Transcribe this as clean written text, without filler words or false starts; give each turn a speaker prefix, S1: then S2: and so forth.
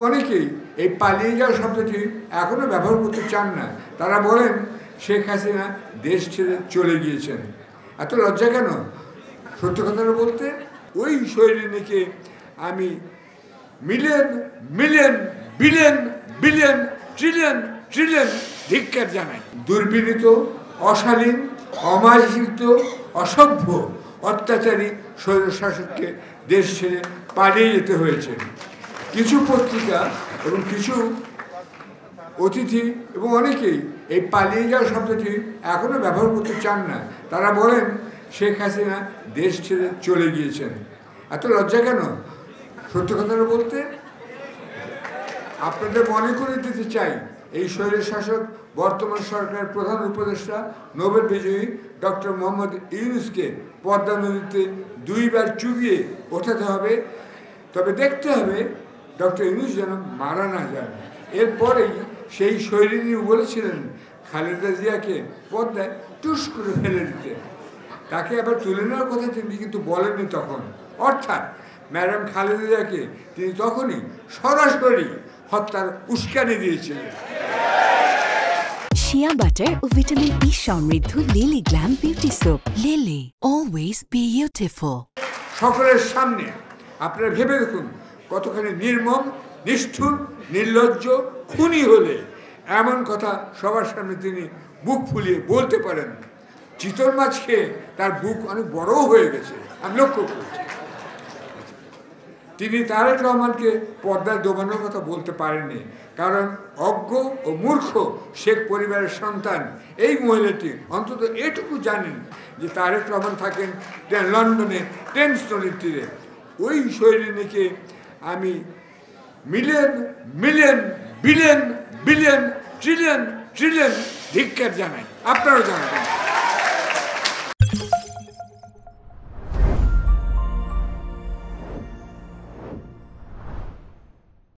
S1: অনেকেই এই পালিয়ে যাওয়া শব্দটি এখনো ব্যবহার করতে চান না। তারা বলেন শেখ হাসিনা দেশ ছেড়ে চলে গিয়েছেন। এত লজ্জা কেন? সত্য কথাটা বলতে ওই শৈলিনীকে আমি million million billion billion trillion trillion ধিক্কার জানাই। দুর্বিনীত, অশালীন, অমার্জিত, অসভ্য, অত্যাচারী স্বৈরশাসককে দেশ ছেড়ে পালিয়ে যেতে হয়েছে। কিছু পত্রিকা এবং কিছু অতিথি এবং অনেকেই এই পালিয়ে যাওয়া শব্দটি এখনও ব্যবহার করতে চান না। তারা বলেন শেখ হাসিনা দেশ ছেড়ে চলে গিয়েছেন। এত লজ্জা কেন? সত্য কথাটা বলতে আপনাদের মনে করে দিতে চাই, এই স্বৈরশাসক বর্তমান সরকারের প্রধান উপদেষ্টা নোবেল বিজয়ী ডক্টর মোহাম্মদ ইউনূসকে পদ্মা নদীতে 2 বার চুবিয়ে ওঠাতে হবে। তবে দেখতে হবে ডক্টর ইউনূস যেন মারা না যান। এরপরেই সেই শৈলিনী বলেছিলেন খালেদা জিয়াকে পদ্মায় টুস করে ফেলে দিতে। তাকে আবার তুলে নেওয়ার কথা তিনি কিন্তু বলেননি তখন। অর্থাৎ ম্যাডাম খালেদা জিয়াকে তিনি তখনই সরাসরি হত্যার উস্কানি দিয়েছিলেন।
S2: শিয়া বাটার ও ভিটামিন ই সমৃদ্ধ lily glam beauty soap. Lily, always beautiful.
S1: সকলের সামনে আপনারা ভেবে দেখুন কতখানি নির্মম, নিষ্ঠুর, নির্লজ্জ, খুনি হলে এমন কথা সবার সামনে তিনি বুক ফুলিয়ে বলতে পারেন। চিতল মাছ খেয়ে তার বুক অনেক বড়ও হয়ে গেছে, আমি লক্ষ্য করেছি। তিনি তারেক রহমানকে পর্দায় ডোবানোর কথা বলতে পারেননি, কারণ অজ্ঞ ও মূর্খ শেখ পরিবারের সন্তান এই মহিলাটি অন্তত এটুকু জানেন যে তারেক রহমান থাকেন লন্ডনে টেমস নদীর তীরে। ওই শৈলিনীকে আমি million million billion billion trillion trillion ধিক্কার জানাই। আপনারাও জানাবেন।